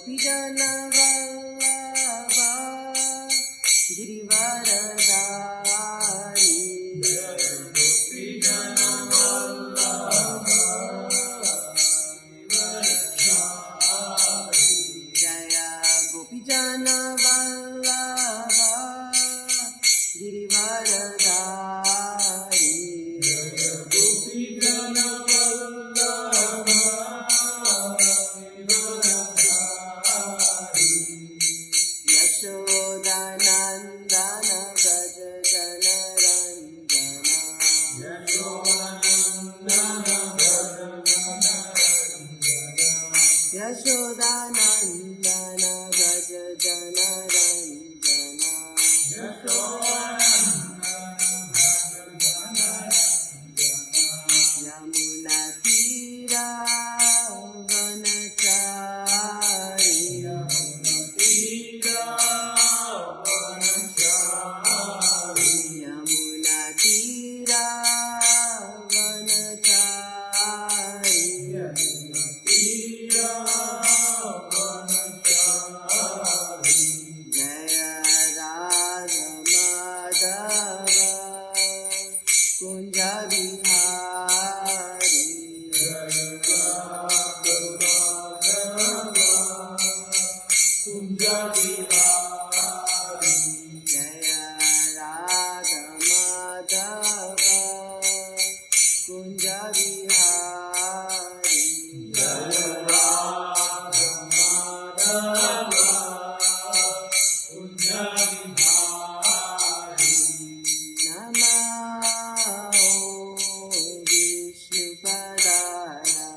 Gopijana Vallabha Girivaradari Gopijana Vallabha Jaya Gopijana Vallabha Girivaradari Gopijana Vallabha Yashodanandana Gaja Janaranjana Yashodanandana Gaja Janaranjana Yamuna Tira Vanachari Yamuna Tira Vanachari Jaya Radha Madhava Kunja Vihari Jaya Radha Madhava Kunja Vihari Namo Vishnupadaya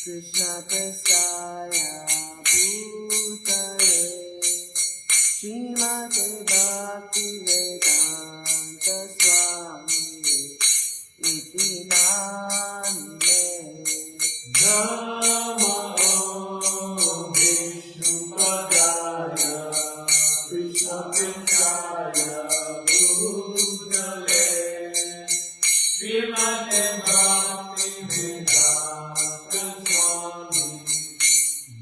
Krishna Prasaya Bhutale Shrimate Bhaktivedanta Swami Iti Namine Namo Vishnupadaya Krishna Prasaya Bhutale Shrimate Bhaktivedanta Swami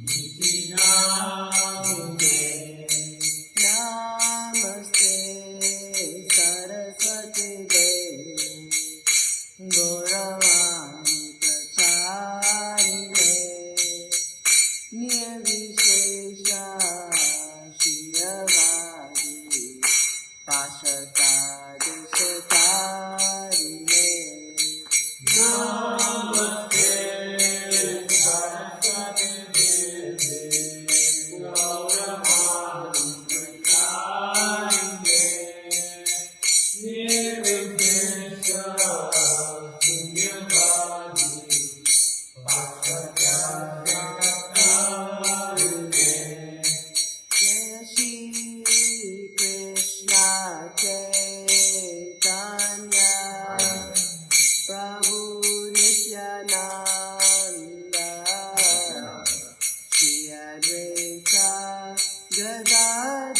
Iti Namine Namaste Saraswati Devi Gauravani Pracharine Nirvishesha Shriravadi Pashakadishatarine Namaste Saraswati Devi Gauravani Pracharine Nirvishesha Shriravadi Jaya Shri Krishna Chaitanya Prabhu Nityananda Shri Advaita Gadadhar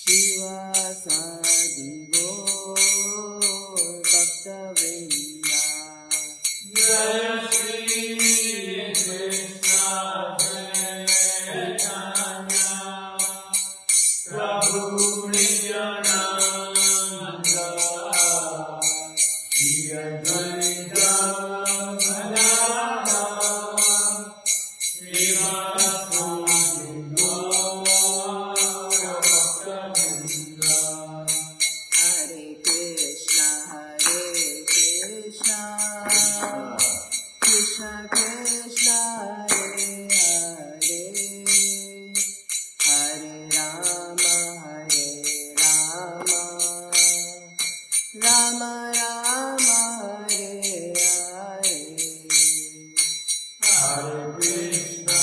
Shivasadi Gaur Bhaktavrinda Jaya Shri Krishna Chaitanya Prabhu Nityananda Shri Advaita Gadadhar Shivasadi Gaur Bhaktavrinda Hare Krishna Krishna Krishna Hare Hare Hare Rama Rama Rama Hare Hare Hare Krishna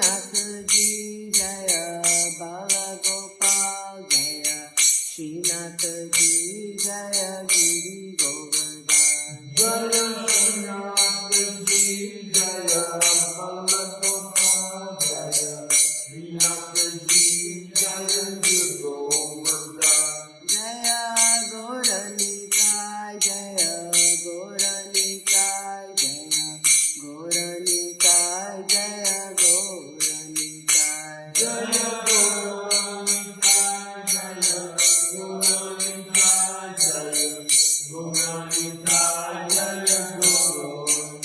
Shinath Ji Jaya Bala Gopal Jaya Shinath Ji Jaya Giri Govardhan Jaya Shinath Ji Jaya Bala Gopal Jaya Shinath Ji Jaya Giri Govardhan Jaya Gauranikai Jaya Gauranikai Jaya Gauranikai Jaya Gauranikai Jaya Gauranikai Jaya Gauranikai Jaya Gauranikai Jaya Gauranikai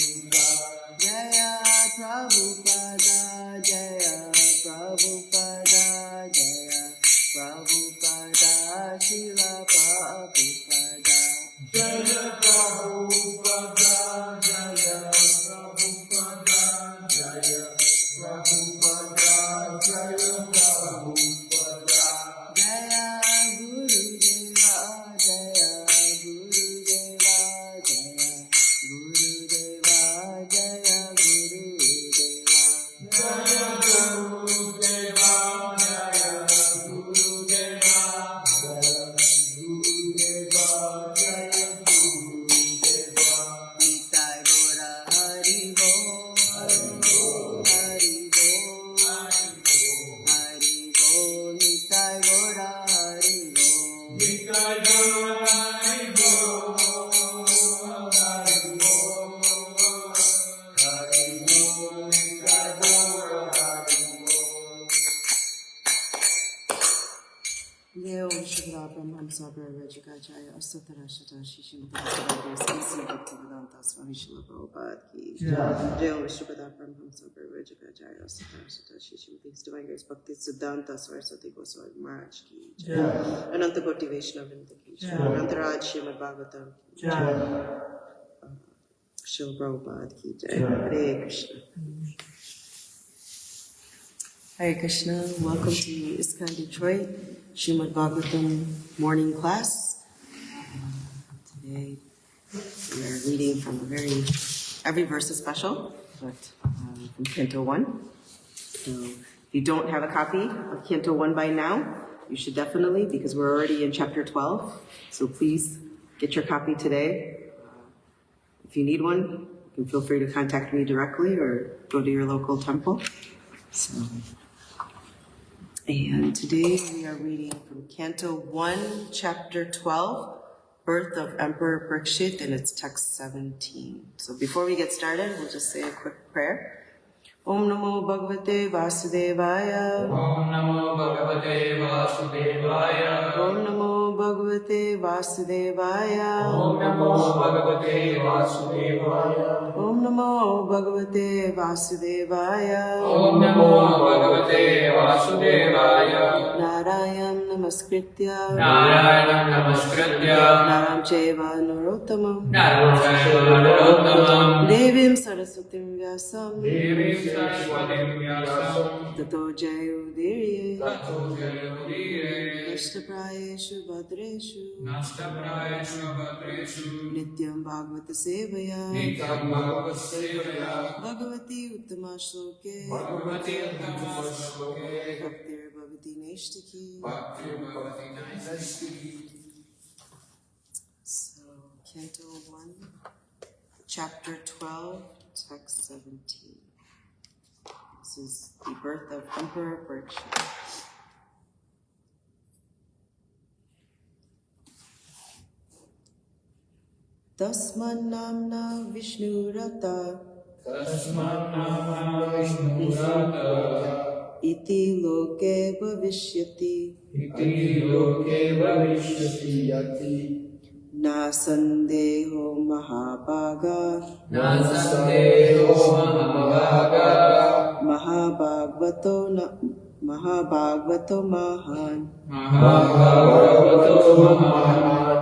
Jaya Prabhupada Jaya Prabhupada Jaya Prabhupada Srila Prabhupada Jaya Prabhupada Jaya Prabhupada Jaya Prabhupada Jaya Prabhupada Jaya Gurudeva Jaya Gurudeva Jaya Gurudeva Jaya Gurudeva Jaya Gurudeva Jaya Gurudeva Jaya Gurudeva Jaya Gurudeva Nitai Gora Hari Bo Hari Bo Hari Bo Hari Bo Nitai Gora Hari Bo Nitai Gora Hari Bo Hari Bo Hari Bo Nitai Gora Hari Bo Leo Shrimadbhagavatam Hamsabra Rajikacharya Asatarashata Shishimati Sisi Bhaktivedanta Swami Srila Prabhupada Ki Leo Shrimadbhagavatam Hamsabra Rajikacharya Asatarashata Shishimati His Divine Grace Bhakti Siddhanta Saraswati Goswami Maharaj Ki Ananta Koti Vaishnavrinda Ki Anantaraj Shrimadbhagavatam Ki Srila Prabhupada Ki Hare Krishna. Hare Krishna, welcome to ISKCON Detroit, Shrimadbhagavatam morning class. Today we are reading from every verse is special, but from Canto 1. So if you don't have a copy of Canto 1 by now, you should definitely, because we're already in chapter 12. So please get your copy today. If you need one, you can feel free to contact me directly or go to your local temple. And today we are reading from Canto 1, Chapter 12, Birth of Emperor Parikshit, and it's text 17. So before we get started, we'll just say a quick prayer. Om Namo Bhagavate Vasudevaya. Om Namo Bhagavate Vasudevaya. Om Namo Bhagavate Vasudevaya. Om Namo Bhagavate Vasudevaya. Om Namo Bhagavate Vasudevaya. Om Namo Bhagavate Vasudevaya. Narayam Namaskritya. Narayanam Namaskritya. Naram Cheva Narottamam. Naram Chaiva Narottamam. Devim Saraswatim Vyasam. Devim Saraswatim Vyasam. Tato Jayudiriye. Tato Jayudire. Nashtaprayeshu Bhadreshu. Nashtaprayeshu Bhadreshu. Nityam Bhagavata Sevaya. Nityam Bhagavata Sevaya. Bhagavati Uttama Shloke. Bhagavati Uttama Shloke. Bhaktir Bhavati Neshtaki. Bhaktir Bhavati Neshtaki. So, Canto 1, Chapter 12, Text 17. This is the birth of Emperor Parikshit. Tasman Namna Vishnurata. Tasman Namna Vishnurata. Iti Loke Bhavishyati. Iti Loke Bhavishyati. Na Sandeho Mahabhaga. Na Sandeho Mahabhaga. Mahabhagavato Mahan. Mahabhagavato Mahan.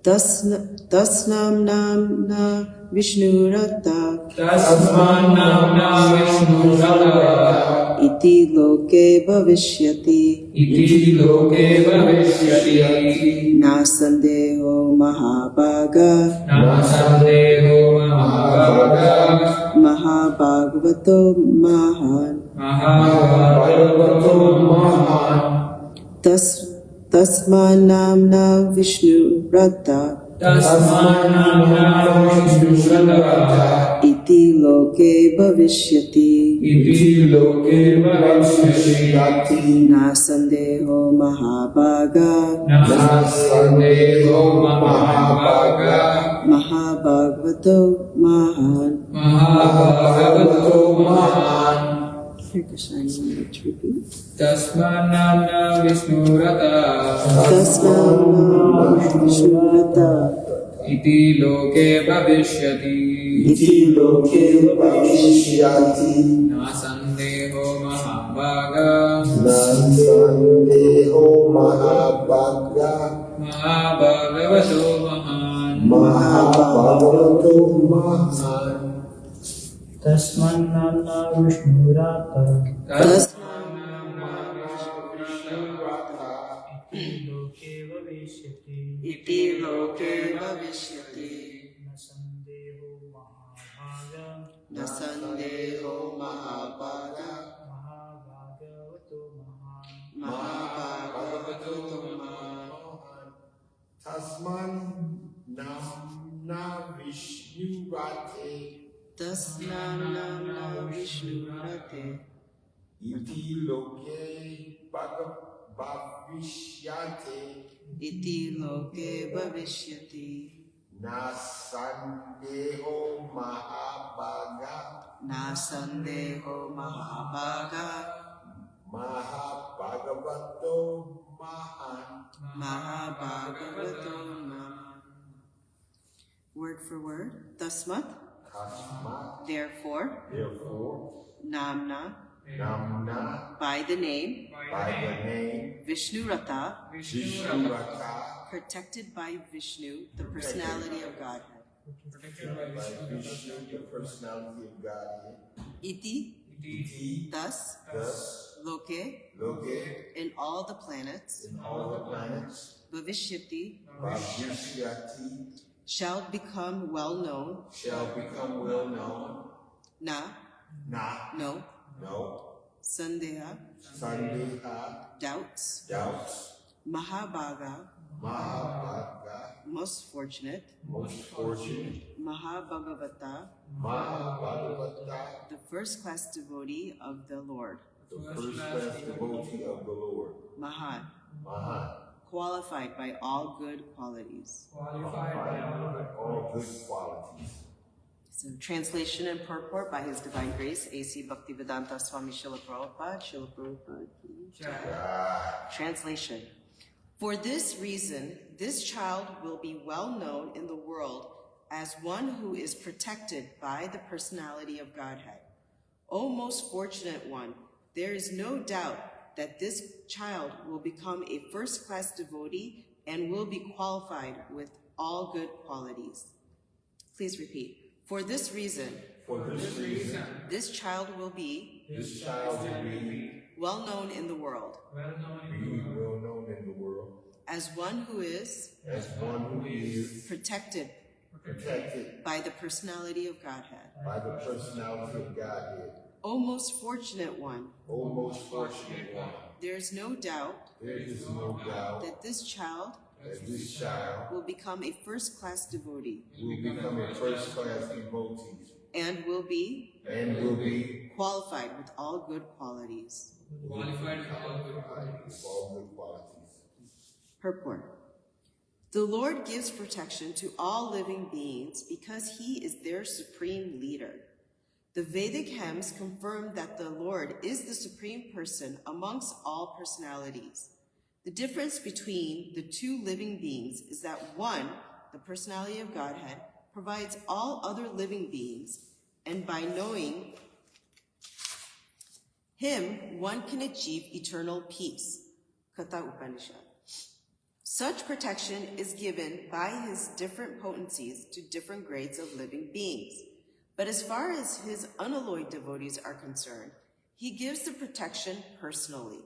Tasnam Namna Vishnurata. Tasman Namna Vishnurata. Iti Loke Bhavishyati. Iti Loke Bhavishyati. Na Sandeho Mahabhaga. Na Sandeho Mahabhaga. Mahabhagavato Mahan. Mahabhagavato Mahan. Tasmanamna Vishnu Rata Tasmanamna Vishnuratah iti loke bhavishyati iti loke bhavishyati na sandeho mahabhaga nasandeho mahabhaga Mahabhagavato Mahan. Mahabhagavato Mahan. Hare Krishna, you want to repeat? Tasmanamna Vishnuratah Tasmanam Vishnuvrata iti loke bhavishyati iti loke bhavishyati nasandeho mahabhaga Nansandeho Mahabhaga Mahabhagavato Mahan. Mahabhagavato Mahan. Tasmannamna Vishnurata Tasmanamna Vishnuratah iti loke vavishyati iti loke bhavishyati nasandeho mahabhaga nasandeho mahabhaga mahabhagavato mahan Mahabhagavato Mahan. Tasman Namna Vishnurate Tasmanamna Vishnurate Iti Loke Bhavishyate iti loke bhavishyati Nasandeho Mahabhaga nasandeho mahabhaga Mahabhagavato Mahan. Mahabhagavato Mahan. Word for word, tasmat, Tasmat, therefore, therefore, namna, Namna, by the name, by the name, Vishnurata, Vishnuratah, protected by Vishnu, the personality of Godhead. by Vishnu, the personality of Godhead. Iti, Iti, thus, thus, loke, Loke, in all the planets, in all the planets, Bhavishyati, Bhavishyati, shall become well known, shall become well known, na, not, no, no, sandeha, Sandeha, doubts, doubts, Mahabhaga, Mahabhaga, most fortunate, most fortunate, Mahabhagavata, Mahabhagavata, the first class devotee of the Lord, the first class devotee of the Lord, Mahan, Mahan, qualified by all good qualities. qualified by all good qualities. So, translation and purport by His Divine Grace, A.C. Bhaktivedanta Swami Srila Prabhupada, Srila Prabhupada ki jai. Translation. For this reason, this child will be well known in the world as one who is protected by the personality of Godhead. O most fortunate one, there is no doubt that this child will become a first-class devotee and will be qualified with all good qualities. Please repeat. For this reason, this child will be This child will be well known in the world well known in the world as one who is as one who is protected protected by the personality of Godhead. by the personality of Godhead. O most fortunate one, O most fortunate one, there is no doubt there is no doubt that this child that this child will become a first-class devotee will become a first-class devotee and will be qualified with all good qualities. with all good qualities. Purport. The Lord gives protection to all living beings because He is their supreme leader. The Vedic hymns confirm that the Lord is the supreme person amongst all personalities. The difference between the two living beings is that one, the personality of Godhead, provides all other living beings, and by knowing Him, one can achieve eternal peace. Katha Upanishad. Such protection is given by His different potencies to different grades of living beings. But as far as His unalloyed devotees are concerned, He gives the protection personally.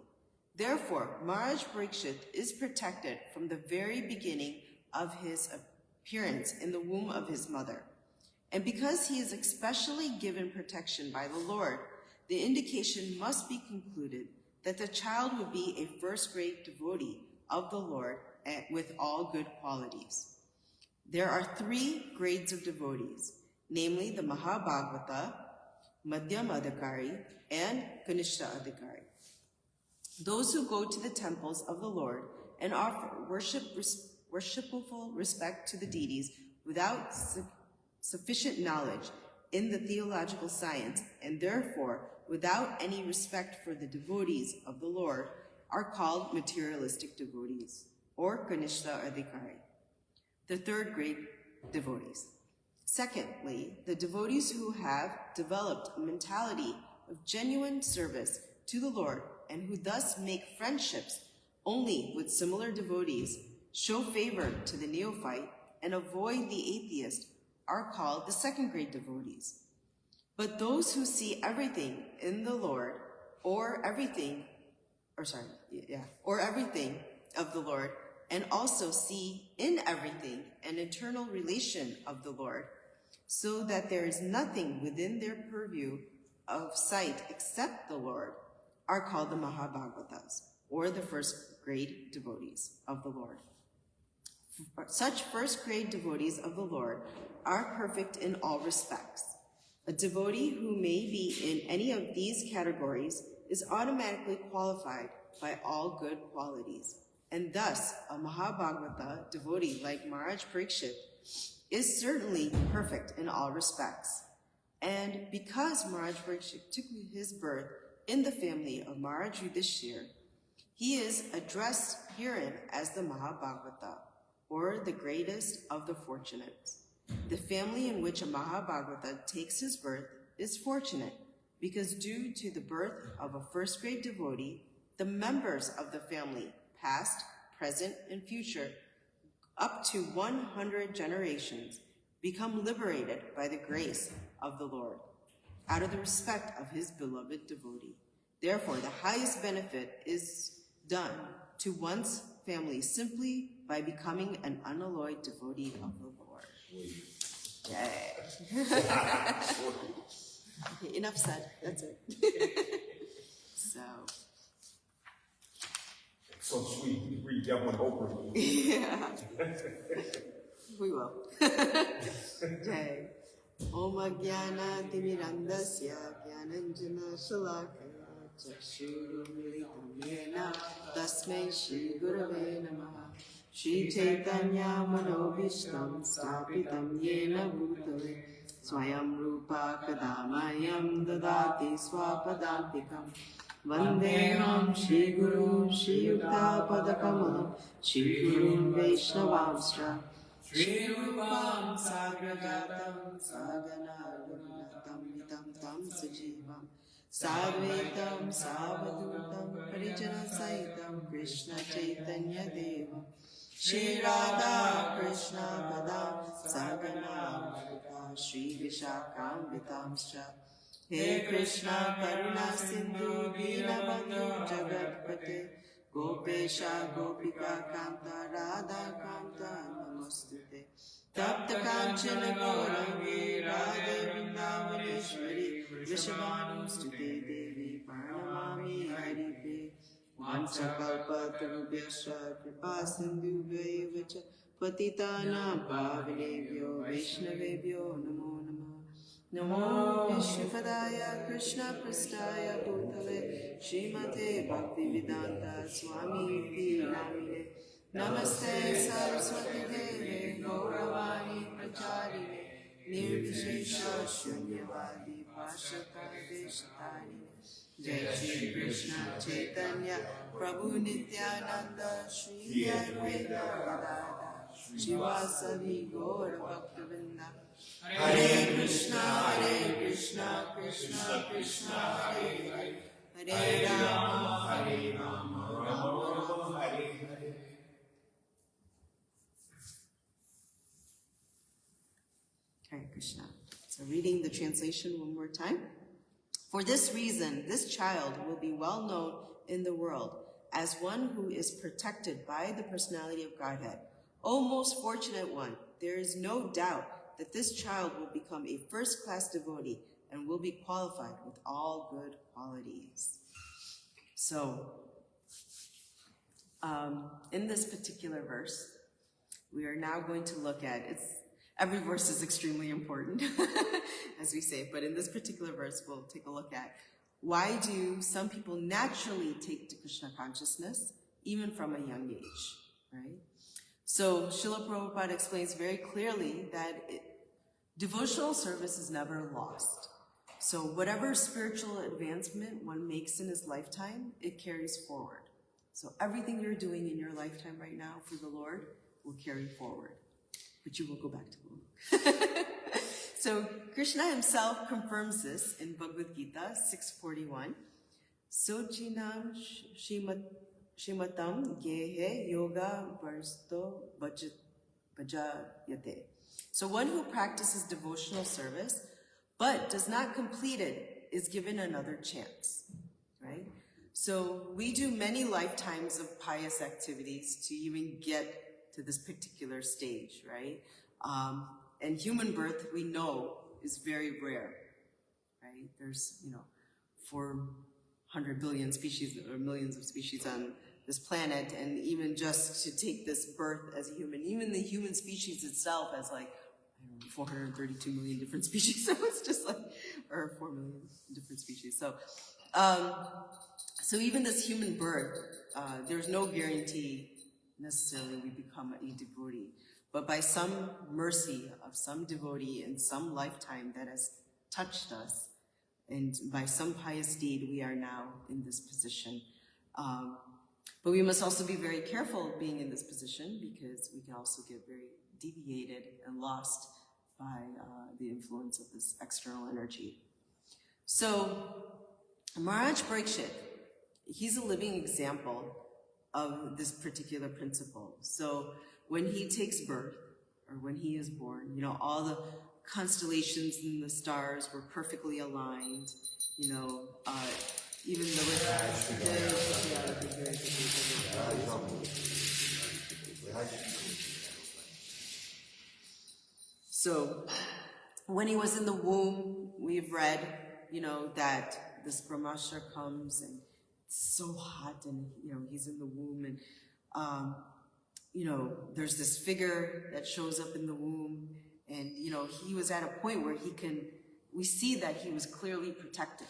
Therefore, Maharaj Parikshit is protected from the very beginning of his appearance in the womb of his mother. And because he is especially given protection by the Lord, the indication must be concluded that the child would be a first-grade devotee of the Lord with all good qualities. There are 3 grades of devotees, namely the Mahabhagavata, Madhyam Adhikari, and Kanishta Adhikari. Those who go to the temples of the Lord and offer worshipful respect to the deities without sufficient knowledge in the theological science, and therefore without any respect for the devotees of the Lord, are called materialistic devotees, or Kanishta Adhikari, the 3rd grade devotees. Secondly, the devotees who have developed a mentality of genuine service to the Lord and who thus make friendships only with similar devotees, show favor to the neophyte, and avoid the atheist are called the 2nd grade devotees. But those who see everything in the Lord, or everything of the Lord, and also see in everything an eternal relation of the Lord, so that there is nothing within their purview of sight except the Lord, are called the Mahabhagavatas, or the 1st grade devotees of the Lord. Such 1st grade devotees of the Lord are perfect in all respects. A devotee who may be in any of these categories is automatically qualified by all good qualities, and thus a Mahabhagavata devotee like Maharaj Parikshit is certainly perfect in all respects. And because Maharaj Parikshit took his birth in the family of Maharaj Yudhishthira, he is addressed herein as the Mahabhagavata, or the greatest of the fortunates. The family in which a Mahabhagavata takes his birth is fortunate, because due to the birth of a 1st grade devotee, the members of the family, past, present, and future, up to 100 generations, become liberated by the grace of the Lord, out of the respect of his beloved devotee. Therefore, the highest benefit is done to one's family simply by becoming an unalloyed devotee of the Lord. Yay. Okay, enough said. That's it. So sweet. We read that one over. Yeah. We will. Okay. Om Jnana Timirandasya Jnananjana Shalakaya Chakshurumilitam Yena Tasmai Shri Gurave Namaha Shri Chaitanya Manobhishtam Stapitam Yena Bhutale Swayam Rupa Kadamayam Dadati Swapadantikam Vandeham Shri Guru Shri Yukta Padakamalam Shri Guru Vaishnavamstra Shri Rupam Sagrajatam Sagana Gurunatam Vitam Tam Sajivam Sadvaitam Savadutam Parijana Saitam Krishna Chaitanya Devam Shri Radha Krishna Gadam Sagana Madhuka Shri Vishakam Vitamscha He Krishna Karuna Sindhu Dinabandhu Jagatpate Gopesha Gopika Kanta Radha Kanta Namostute Tapta Kanchana Gaurangi Radhe Vrindavaneshwari Vrishabhanustute Devi Pranamami Haripe Vanchakalpa Tarubhyascha Kripa Sindhu Vacha Patitanam Pavanebhyo Vaishnavebhyo Namo Namo Vishnupadaya Krishna Prastaya Bhutale Srimate Bhaktivedanta Swami Iti Namine Namaste Saraswati Deve Gauravani Pracharine Nirvishesha Shunyavadi Pashata Deshatani Jai Shri Krishna Chaitanya Prabhu Nityananda Shri Advaita Gadadhar Shivasadi Gaura Bhaktivinoda Hare Krishna, Krishna Krishna, Hare Hare, Hare Rama, Rama Hare Hare. Hare Krishna. So reading the translation one more time. For this reason, this child will be well known in the world as one who is protected by the personality of Godhead. O most fortunate one, there is no doubt that this child will become a first-class devotee and will be qualified with all good qualities. So, in this particular verse, we are now going to look at, every verse is extremely important, as we say, but in this particular verse, we'll take a look at why do some people naturally take to Krishna consciousness, even from a young age, right? So Srila Prabhupada explains very clearly that devotional service is never lost. So whatever spiritual advancement one makes in his lifetime, it carries forward. So everything you're doing in your lifetime right now for the Lord will carry forward, but you will go back to Guru. So Krishna himself confirms this in Bhagavad Gita 6:41. Sochinam Shrimatam Gehe Yoga Varsto Bhajayate. So one who practices devotional service but does not complete it is given another chance, right? So we do many lifetimes of pious activities to even get to this particular stage, right? And human birth, we know, is very rare, right? There's, 400 billion species or millions of species on this planet, and even just to take this birth as a human, even the human species itself has 432 million different species. So it's just or 4 million different species. So, so even this human birth, there's no guarantee necessarily we become a devotee. But by some mercy of some devotee in some lifetime that has touched us, and by some pious deed, we are now in this position. But we must also be very careful being in this position, because we can also get very deviated and lost by the influence of this external energy. So Maharaj Parikshit, he's a living example of this particular principle. So when he takes birth, or when he is born, all the constellations and the stars were perfectly aligned, even So when he was in the womb, we've read, that this Brahmastra comes and it's so hot, and he's in the womb, and there's this figure that shows up in the womb, and he was at a point where we see that he was clearly protected,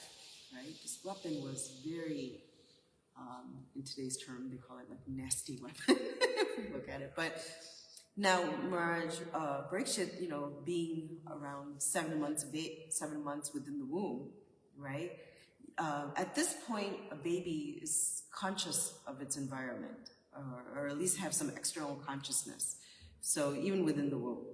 right? This weapon was very, in today's term, they call it nasty weapon, if we look at it. But now Maharaj Parikshit, being around 7 months within the womb, right? At this point, a baby is conscious of its environment, or at least have some external consciousness. So even within the womb.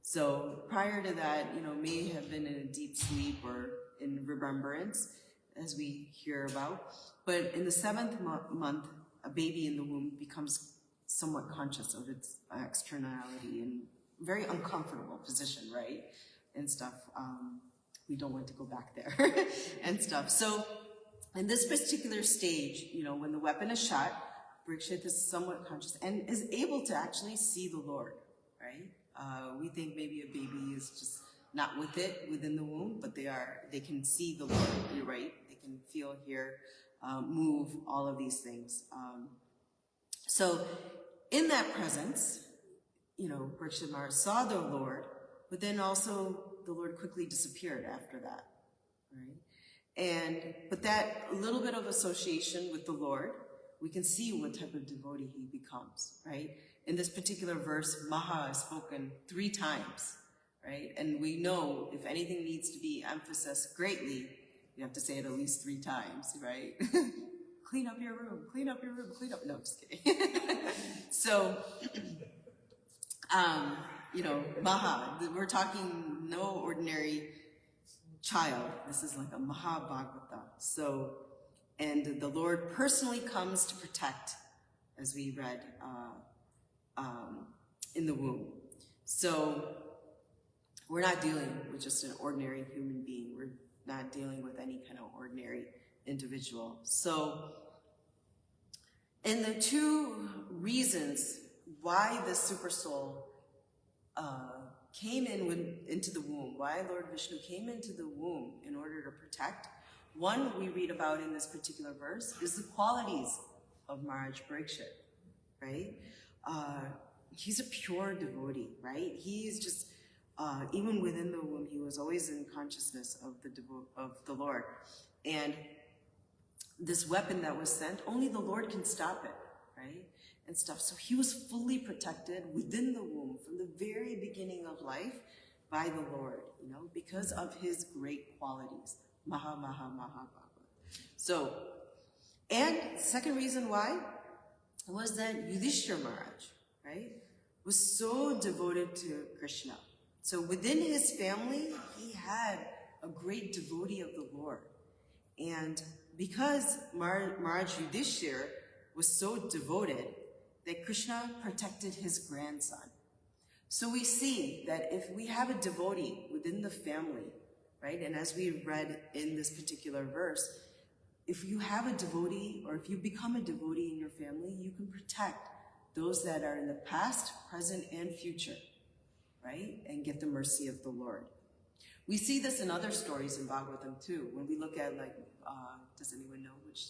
So prior to that, may have been in a deep sleep or in remembrance, as we hear about. But in the 7th month, a baby in the womb becomes somewhat conscious of its externality and very uncomfortable position, right? And stuff. We don't want to go back there and stuff. So in this particular stage, when the weapon is shot, Parikshit is somewhat conscious and is able to actually see the Lord, right? We think maybe a baby is just not with it within the womb, but they can see the Lord, you're right? They can feel, hear, move, all of these things. So in that presence, Parikshit Maharaj saw the Lord, but then also the Lord quickly disappeared after that, right? But that little bit of association with the Lord, we can see what type of devotee he becomes, right? In this particular verse, Maha is spoken 3 times, right? And we know if anything needs to be emphasized greatly, you have to say it at least 3 times, right? Clean up your room, clean up your room, clean up. No, just kidding. So, Maha, we're talking no ordinary child. This is like a Mahabhagavata. So, and the Lord personally comes to protect, as we read in the womb. So we're not dealing with just an ordinary human being. We're not dealing with any kind of ordinary individual. So, and the 2 reasons why the super soul came into the womb, why Lord Vishnu came into the womb in order to protect. One we read about in this particular verse is the qualities of Maharaj Parikshit, right? He's a pure devotee, right? He's just, even within the womb, he was always in consciousness of the Lord. And this weapon that was sent, only the Lord can stop it, right? And stuff. So he was fully protected within the womb from the very beginning of life by the Lord, because of his great qualities. Maha, Maha, Maha, Baba. So, and the second reason why was that Yudhishthira Maharaj, right, was so devoted to Krishna. So within his family, he had a great devotee of the Lord. And because Maharaj Yudhishthira was so devoted, that Krishna protected his grandson. So we see that if we have a devotee within the family, right, and as we read in this particular verse, if you have a devotee or if you become a devotee in your family, you can protect those that are in the past, present, and future, right, and get the mercy of the Lord. We see this in other stories in Bhagavatam too. When we look at, like, does anyone know which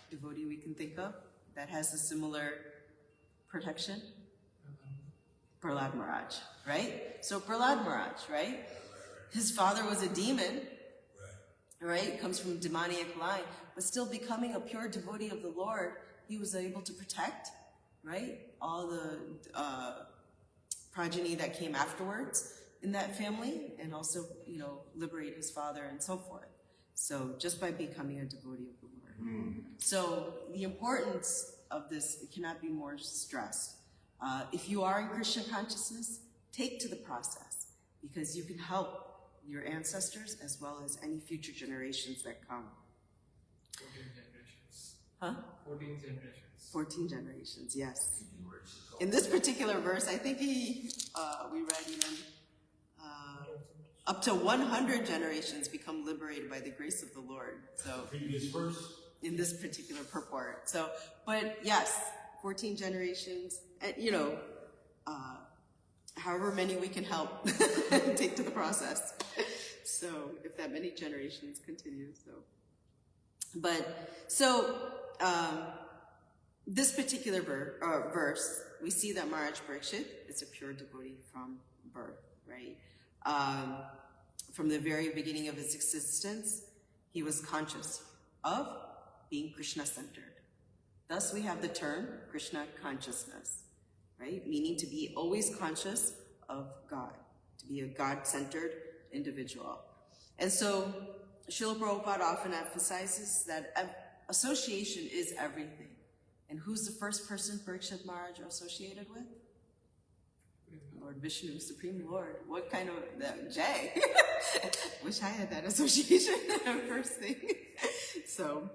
devotee we can think of that has a similar protection? Prahlad Maharaj, right? So Prahlad Maharaj, right? His father was a demon, right? Comes from demoniac line, but still becoming a pure devotee of the Lord, he was able to protect, right? All the progeny that came afterwards in that family, and also, liberate his father and so forth. So just by becoming a devotee of the Lord. So the importance of this, it cannot be more stressed. If you are in Krishna consciousness, take to the process, because you can help your ancestors as well as any future generations that come. 14 generations. Huh? 14 generations. 14 generations, yes. In this particular verse, I think we read even up to 100 generations become liberated by the grace of the Lord. So Previous verse. in this particular purport. So, but yes, 14 generations, and however many we can help take to the process. So if that many generations continue, this particular verse, we see that Maharaj Parikshit is a pure devotee from birth, right? From the very beginning of his existence, he was conscious of being Krishna-centered. Thus, we have the term Krishna consciousness, right? Meaning to be always conscious of God, to be a God-centered individual. And so, Srila Prabhupada often emphasizes that association is everything. And who's the first person Parikshit Maharaj associated with? Lord Vishnu, Supreme Lord. What kind of, Jay? Wish I had that association first thing. So,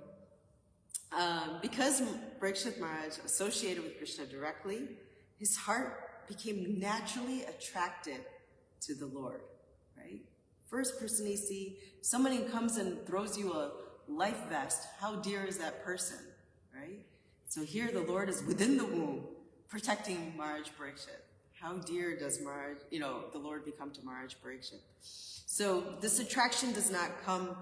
because Parikshit Maharaj associated with Krishna directly, his heart became naturally attracted to the Lord, right? First person you see, somebody comes and throws you a life vest, how dear is that person, right? So here the Lord is within the womb, protecting Maharaj Parikshit. How dear does Maharaj, the Lord become to Maharaj Parikshit. So this attraction does not come,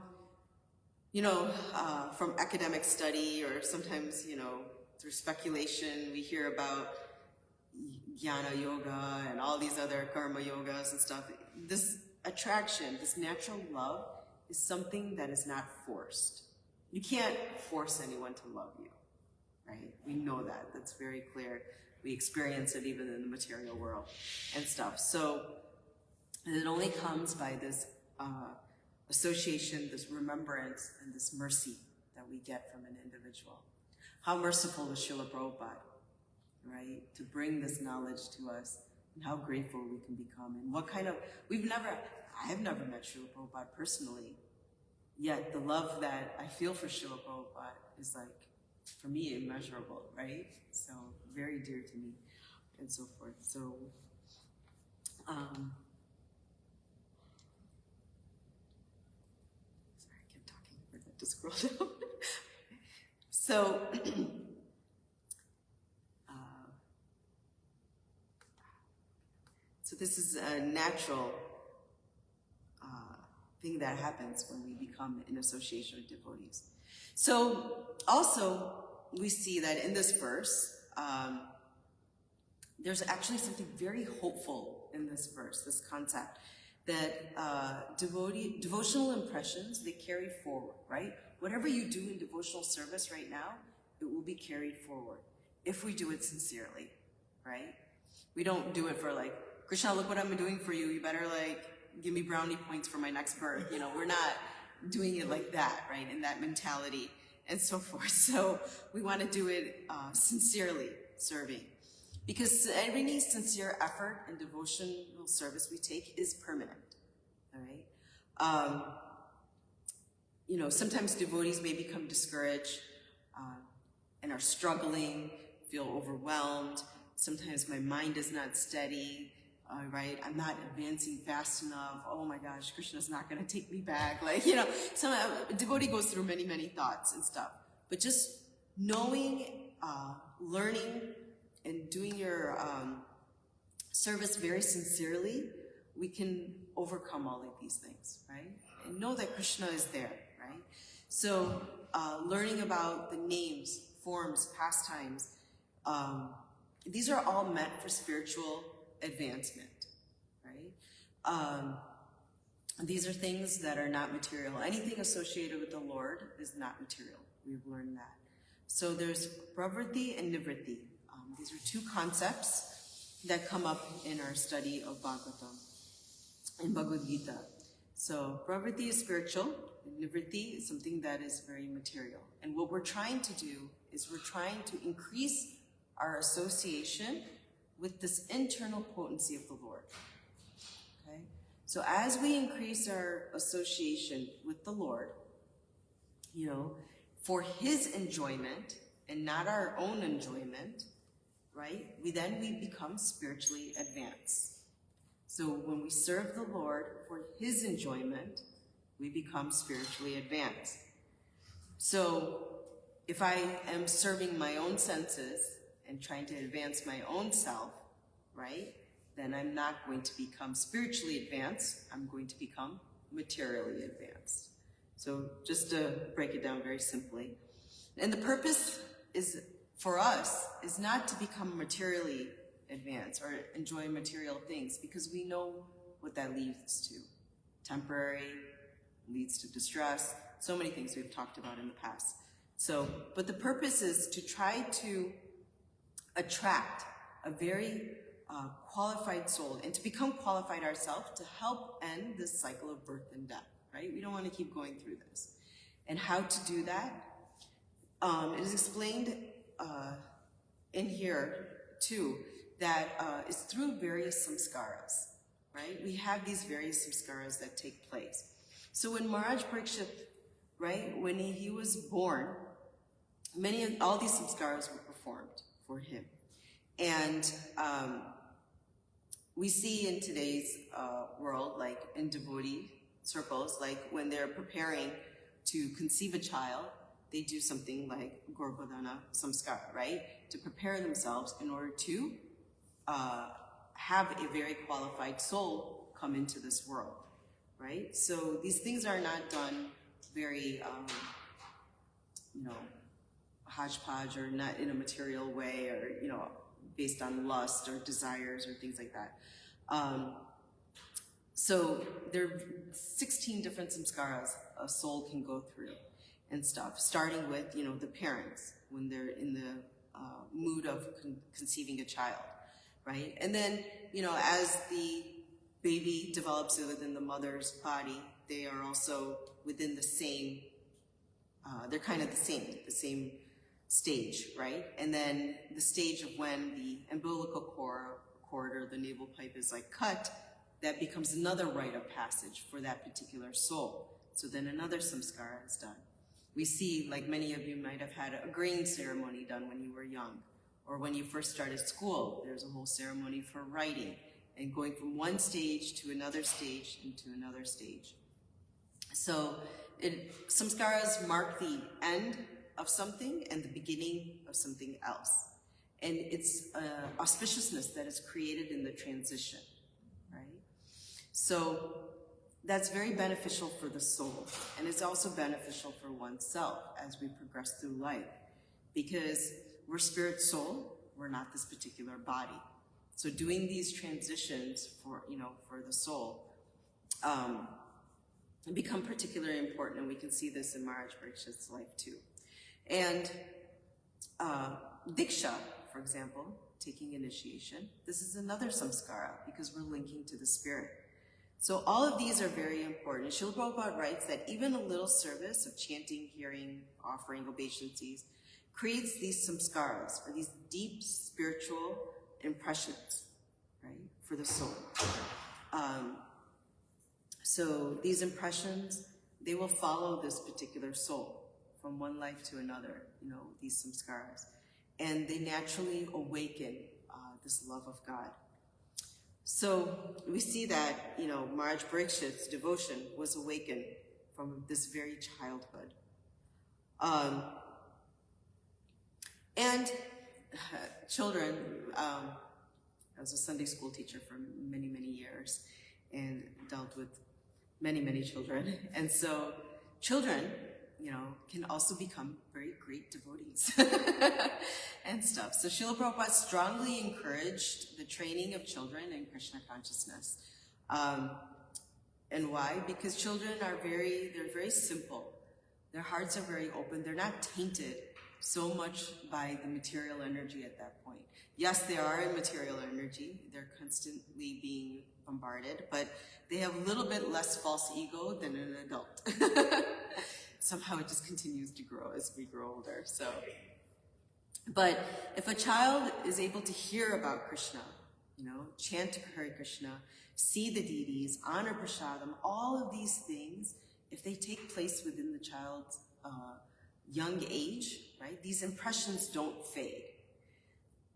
from academic study, or sometimes, through speculation. We hear about jnana yoga and all these other karma yogas and stuff. This attraction, this natural love, is something that is not forced. You can't force anyone to love you, right? We know that. That's very clear. We experience it even in the material world and stuff. So it only comes by this association, this remembrance, and this mercy that we get from an individual. How merciful was Srila Prabhupada, right? To bring this knowledge to us, and how grateful we can become. And what kind of, I have never met Srila Prabhupada personally, yet the love that I feel for Srila Prabhupada is, like, for me, immeasurable, right? So very dear to me, and so forth. So, sorry, I kept talking, I forgot to scroll down. So a natural thing that happens when we become in association with devotees. So also we see that in this verse, there's actually something very hopeful in this verse, this concept that devotional impressions, they carry forward, right? Whatever you do in devotional service right now, it will be carried forward if we do it sincerely, right? We don't do it for like, Krishna, look what I'm doing for you. You better like give me brownie points for my next birth. You know, we're not doing it like that, right? In that mentality and so forth. So we want to do it sincerely, serving. Because any sincere effort and devotional service we take is permanent, all right? You know, sometimes devotees may become discouraged and are struggling, feel overwhelmed. Sometimes my mind is not steady, right? I'm not advancing fast enough. Oh my gosh, Krishna's not going to take me back. Like, you know, a devotee goes through many, many thoughts and stuff. But just knowing, learning, and doing your service very sincerely, we can overcome all of these things, right? And know that Krishna is there, right? So learning about the names, forms, pastimes, these are all meant for spiritual advancement, right? These are things that are not material. Anything associated with the Lord is not material. We've learned that. So there's pravritti and nivritti. These are two concepts that come up in our study of Bhagavatam and Bhagavad Gita. So pravritti is spiritual, and nivritti is something that is very material. And what we're trying to do is we're trying to increase our association with this internal potency of the Lord. Okay? So as we increase our association with the Lord, you know, for his enjoyment and not our own enjoyment, right? We become spiritually advanced. So when we serve the Lord for his enjoyment, we become spiritually advanced. So if I am serving my own senses and trying to advance my own self, right? Then I'm not going to become spiritually advanced. I'm going to become materially advanced. So just to break it down very simply. And the purpose is for us is not to become materially advanced or enjoy material things, because we know what that leads to. Temporary, leads to distress, so many things we've talked about in the past. So, but the purpose is to try to attract a very qualified soul and to become qualified ourselves to help end this cycle of birth and death, right? We don't want to keep going through this. And how to do that? It is explained in here too, that it's through various samskaras, right? We have these various samskaras that take place. So when Maharaj Parikshit, right, when he was born, all these samskaras were performed for him. And we see in today's world, like in devotee circles, like when they're preparing to conceive a child, they do something like Garbhodana Samskar, right? To prepare themselves in order to have a very qualified soul come into this world, right? So these things are not done very, you know, hodgepodge or not in a material way or, you know, based on lust or desires or things like that. So there are 16 different samskaras a soul can go through and stuff, starting with, you know, the parents when they're in the mood of conceiving a child, right? And then, you know, as the baby develops within the mother's body, they are also within the same, they're kind of the same stage, right? And then the stage of when the umbilical cord or the navel pipe is like cut, that becomes another rite of passage for that particular soul. So then another samskara is done. We see, like many of you might have had a grain ceremony done when you were young, or when you first started school, there's a whole ceremony for writing and going from one stage to another stage and to another stage. So samskaras mark the end of something and the beginning of something else. And it's auspiciousness that is created in the transition, right? So that's very beneficial for the soul, and it's also beneficial for oneself as we progress through life, because we're spirit soul, we're not this particular body. So doing these transitions for the soul become particularly important, and we can see this in Maharaj Parikshit's life too. And Diksha, for example, taking initiation, this is another samskara because we're linking to the spirit. So all of these are very important. Srila Prabhupada writes that even a little service of chanting, hearing, offering obeisances creates these samskaras, or these deep spiritual impressions, right, for the soul. So these impressions, they will follow this particular soul from one life to another, these samskaras. And they naturally awaken this love of God. So we see that, Maharaj Parikshit's devotion was awakened from this very childhood. And children, I was a Sunday school teacher for many, many years and dealt with many, many children. And so children, can also become very great devotees and stuff. So Srila Prabhupada strongly encouraged the training of children in Krishna consciousness. And why? Because children they're very simple. Their hearts are very open. They're not tainted so much by the material energy at that point. Yes, they are in material energy. They're constantly being bombarded, but they have a little bit less false ego than an adult. Somehow it just continues to grow as we grow older. So, but if a child is able to hear about Krishna, chant Hare Krishna, see the deities, honor prasadam, all of these things, if they take place within the child's young age, right, these impressions don't fade.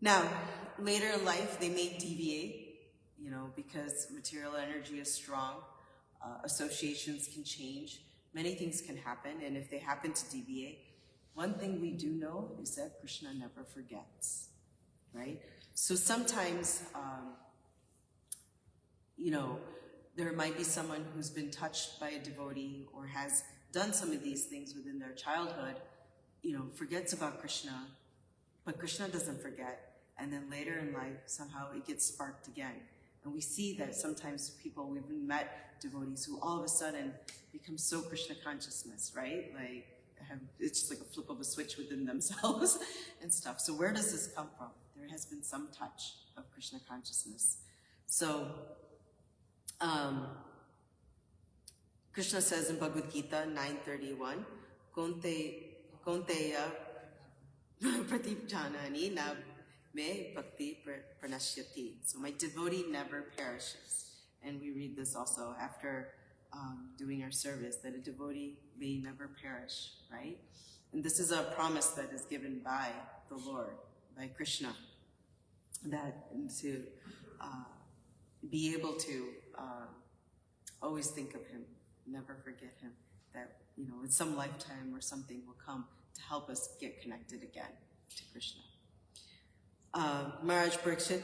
Now, later in life, they may deviate, because material energy is strong, associations can change, many things can happen, and if they happen to deviate, one thing we do know is that Krishna never forgets, right? So sometimes, there might be someone who's been touched by a devotee or has done some of these things within their childhood, forgets about Krishna, but Krishna doesn't forget, and then later in life, somehow it gets sparked again. And we see that sometimes people, we've met devotees who all of a sudden become so Krishna consciousness, right? Like, it's just like a flip of a switch within themselves and stuff. So where does this come from? There has been some touch of Krishna consciousness. So, Krishna says in Bhagavad Gita 9:31, Konteya pratipjanani na me bhakti pranashyati. So my devotee never perishes. And we read this also after doing our service, that a devotee may never perish, right? And this is a promise that is given by the Lord, by Krishna, that to be able to always think of him, never forget him, that, in some lifetime or something will come to help us get connected again to Krishna. Maharaj Parikshit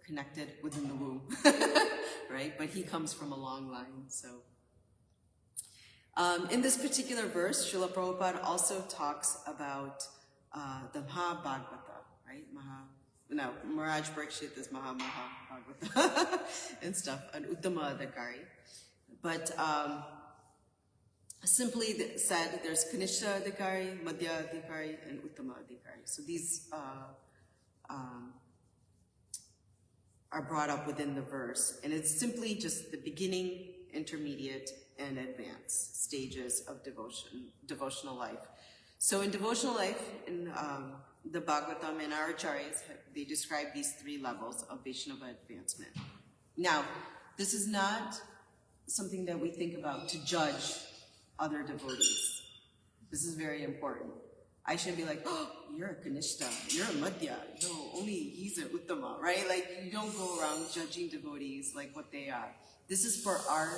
connected within the womb, right? But he comes from a long line, so. In this particular verse, Srila Prabhupada also talks about the Mahabhagavata, right? Maharaj Parikshit is Mahabhagavata and stuff, an Uttama Adhikari. But simply said, there's Kanishta Adhikari, Madhya Adhikari, and Uttama Adhikari. So these are brought up within the verse. And it's simply just the beginning, intermediate, and advanced stages of devotional life. So in devotional life, in the Bhagavatam and our acharyas, they describe these three levels of Vaishnava advancement. Now, this is not something that we think about to judge other devotees. This is very important. I shouldn't be like, oh, you're a Kanishta, you're a Madhya, no, only he's an Uttama, right? Like, you don't go around judging devotees like what they are. This is for our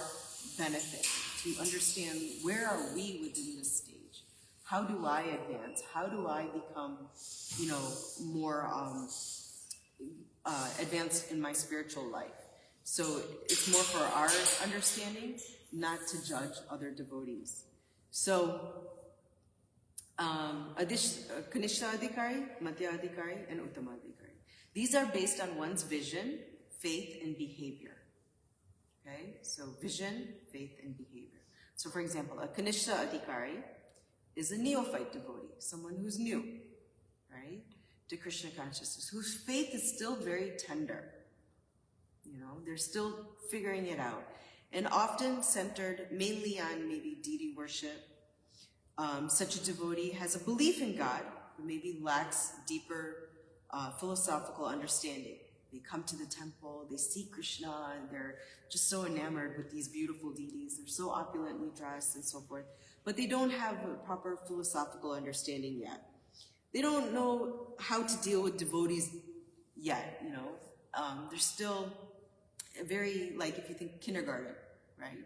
benefit, to understand where are we within this stage? How do I advance? How do I become, more advanced in my spiritual life? So it's more for our understanding, not to judge other devotees. So, Kanishta Adhikari, Madhya Adhikari, and Uttama Adhikari. These are based on one's vision, faith, and behavior. Okay, so vision, faith, and behavior. So for example, a Kanishta Adhikari is a neophyte devotee, someone who's new, right, to Krishna consciousness, whose faith is still very tender. You know, they're still figuring it out. And often centered mainly on maybe deity worship. Such a devotee has a belief in God, but maybe lacks deeper philosophical understanding. They come to the temple, they see Krishna, and they're just so enamored with these beautiful deities. They're so opulently dressed and so forth. But they don't have a proper philosophical understanding yet. They don't know how to deal with devotees yet, you know. They're still very, like, if you think kindergarten, right?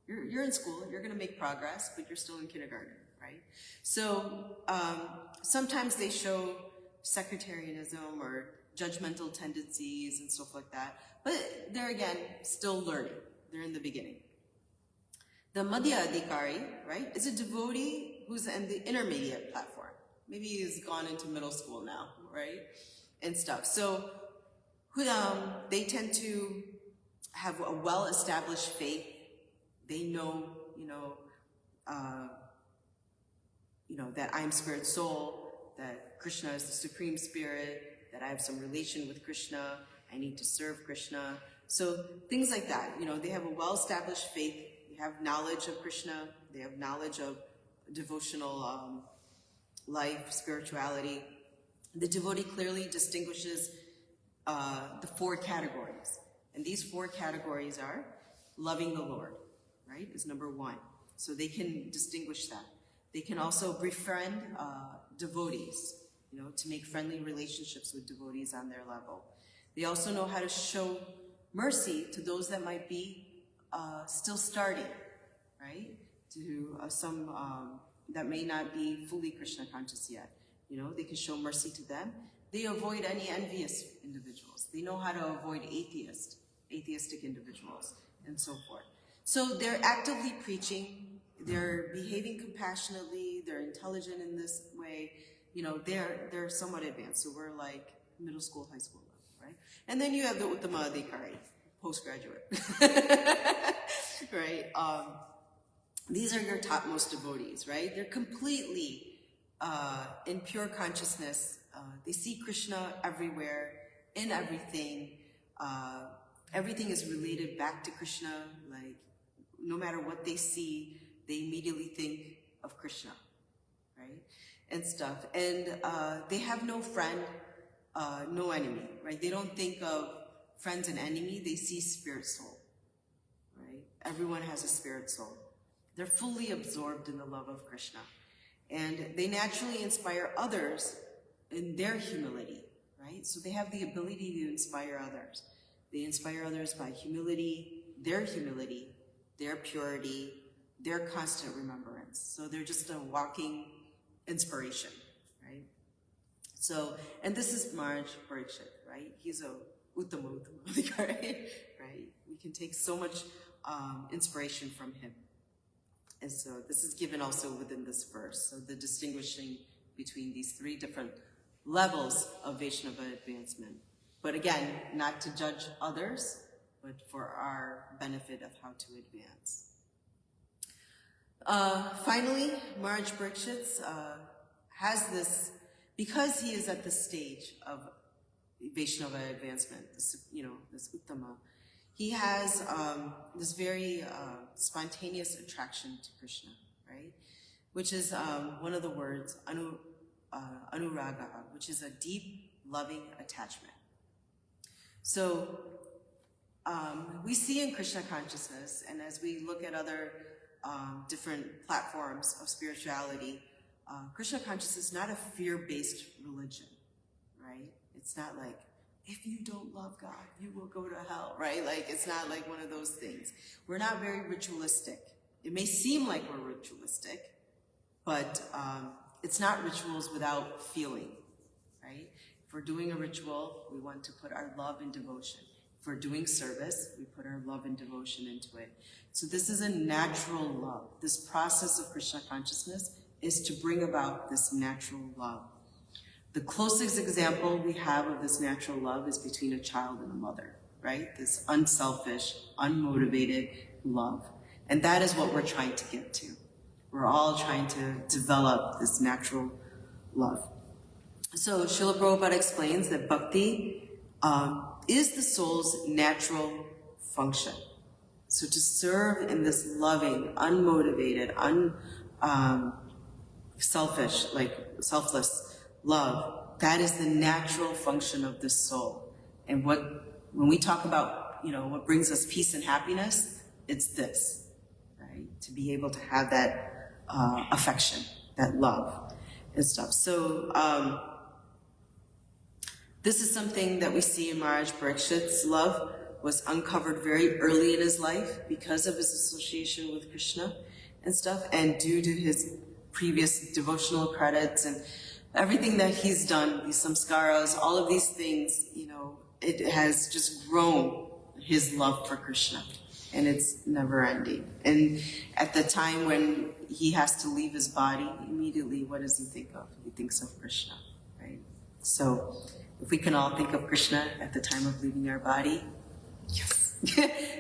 You're in school, you're gonna make progress, but you're still in kindergarten, right? So sometimes they show sectarianism or judgmental tendencies and stuff like that, but they're, again, still learning. They're in the beginning. The Madhya Adhikari, right, is a devotee who's in the intermediate platform. Maybe he's gone into middle school now, right, and stuff. So they tend to have a well-established faith. They know, that I'm spirit soul, that Krishna is the supreme spirit, that I have some relation with Krishna, I need to serve Krishna. So things like that, they have a well-established faith, they have knowledge of Krishna, they have knowledge of devotional life, spirituality. The devotee clearly distinguishes the four categories. And these four categories are loving the Lord, right, is number one. So they can distinguish that. They can also befriend devotees, to make friendly relationships with devotees on their level. They also know how to show mercy to those that might be still starting, right? To some that may not be fully Krishna conscious yet. They can show mercy to them. They avoid any envious individuals. They know how to avoid atheistic individuals, and so forth. So they're actively preaching. They're behaving compassionately. They're intelligent in this way. They're somewhat advanced. So we're like middle school, high school level, right? And then you have the Uttama Adhikari, postgraduate, right? These are your topmost devotees, right? They're completely in pure consciousness. They see Krishna everywhere, in everything. Everything is related back to Krishna. Like, no matter what they see, they immediately think of Krishna, right? And stuff. And they have no friend, no enemy, right? They don't think of friends and enemy. They see spirit soul, right? Everyone has a spirit soul. They're fully absorbed in the love of Krishna. And they naturally inspire others in their humility, right? So they have the ability to inspire others. They inspire others by humility, their purity, their constant remembrance. So they're just a walking inspiration, right? So, and this is Maharaj Parikshit, right? He's a Uttama Adhikari, right? We can take so much inspiration from him. And so this is given also within this verse. So the distinguishing between these three different levels of Vaishnava advancement. But again, not to judge others, but for our benefit of how to advance. Finally, Maharaj Parikshit has this, because he is at the stage of Vaishnava advancement, this Uttama, he has this very spontaneous attraction to Krishna, right? Which is one of the words, anuraga, which is a deep, loving attachment. So we see in Krishna consciousness, and as we look at other different platforms of spirituality, Krishna consciousness is not a fear-based religion, right? It's not like, if you don't love God, you will go to hell, right? Like, it's not like one of those things. We're not very ritualistic. It may seem like we're ritualistic, but it's not rituals without feeling, right? If we're doing a ritual, we want to put our love and devotion. for doing service. We put our love and devotion into it. So this is a natural love. This process of Krishna consciousness is to bring about this natural love. The closest example we have of this natural love is between a child and a mother, right? This unselfish, unmotivated love. And that is what we're trying to get to. We're all trying to develop this natural love. So Srila Prabhupada explains that bhakti is the soul's natural function. So to serve in this loving, unmotivated, selfish, selfless love, that is the natural function of this soul. And when we talk about, what brings us peace and happiness, it's this, right? To be able to have that affection, that love and stuff. So this is something that we see in Maharaj Parikshit's love was uncovered very early in his life because of his association with Krishna and stuff, and due to his previous devotional credits and everything that he's done, these samskaras, all of these things, it has just grown his love for Krishna, and it's never ending. And at the time when he has to leave his body, immediately what does he think of? He thinks of Krishna, right? So if we can all think of Krishna at the time of leaving our body, yes.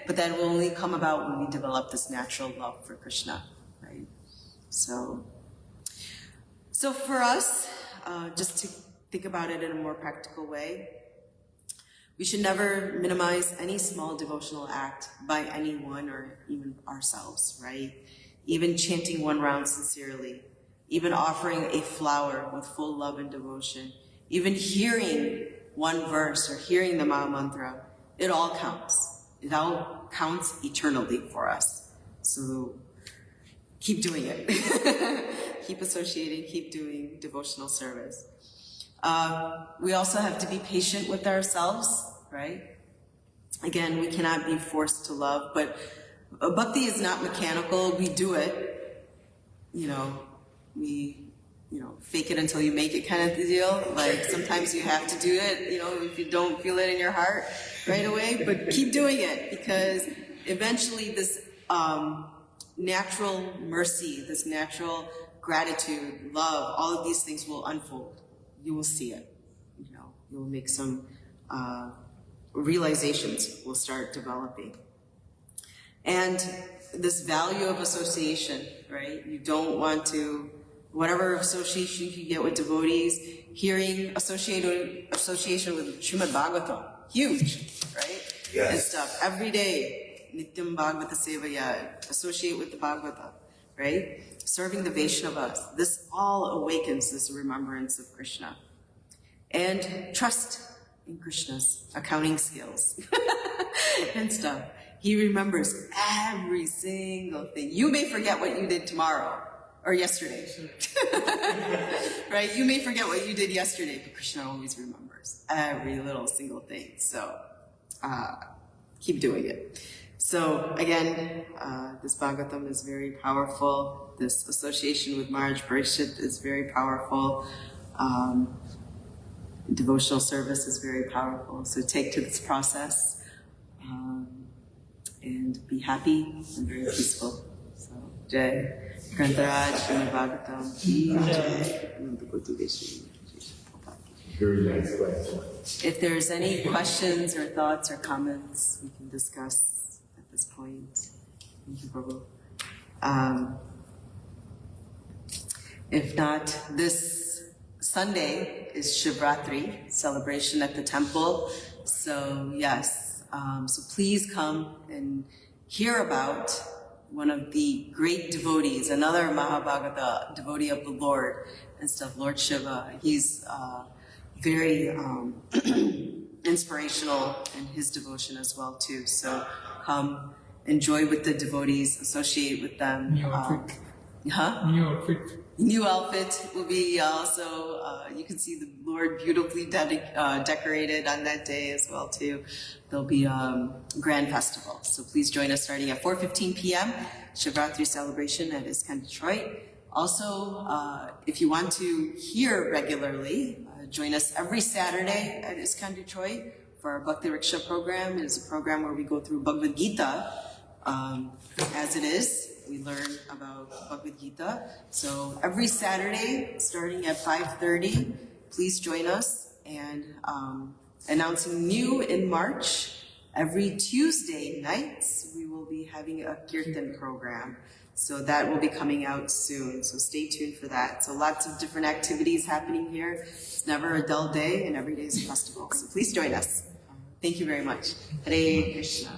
But that will only come about when we develop this natural love for Krishna, right? So for us, just to think about it in a more practical way, we should never minimize any small devotional act by anyone or even ourselves, right? Even chanting one round sincerely, even offering a flower with full love and devotion, even hearing one verse or hearing the Maha Mantra, it all counts. It all counts eternally for us. So keep doing it. Keep associating, keep doing devotional service. We also have to be patient with ourselves, right? Again, we cannot be forced to love, but bhakti is not mechanical. We do it, we fake it until you make it kind of deal. Like sometimes you have to do it, if you don't feel it in your heart right away, but keep doing it, because eventually this natural mercy, this natural gratitude, love, all of these things will unfold. You will see it. You'll make some realizations will start developing. And this value of association, right? You don't want to, whatever association you can get with devotees, association with Shrimadbhagavatam, huge, right? Yes. And stuff. Every day, Nityam Bhagavata Sevaya, associate with the Bhagavata, right? Serving the Vaishnavas. This all awakens this remembrance of Krishna. And trust in Krishna's accounting skills and stuff. He remembers every single thing. You may forget what you did tomorrow or yesterday. Right? You may forget what you did yesterday, but Krishna always remembers every little single thing. So keep doing it. So again, this Bhagavatam is very powerful. This association with Maharaj Parikshit is very powerful. Devotional service is very powerful. So take to this process and be happy and very peaceful. So, Jai. Grantaraj, Shrimadbhagavatam, ki Jai. Very nice question. If there's any questions or thoughts or comments, we can discuss at this point. Thank you, Prabhu. If not, this Sunday is Shivratri celebration at the temple. So yes, so please come and hear about one of the great devotees, another Mahabhagata devotee of the Lord and stuff, Lord Shiva. He's very inspirational in his devotion as well too. So come enjoy with the devotees, associate with them. New outfit. New outfit. New outfit will be also, you can see the Lord beautifully decorated on that day as well too. There'll be a grand festival. So please join us starting at 4:15 p.m. Shivratri celebration at ISKCON Detroit. Also, if you want to hear regularly, join us every Saturday at ISKCON Detroit for our Bhakti Riksha program. It is a program where we go through Bhagavad Gita as it is. We learn about Bhagavad Gita. So every Saturday, starting at 5:30, please join us. And announcing new in March, every Tuesday nights, we will be having a Kirtan program. So that will be coming out soon. So stay tuned for that. So lots of different activities happening here. It's never a dull day, and every day is a festival. So please join us. Thank you very much. Hare Krishna.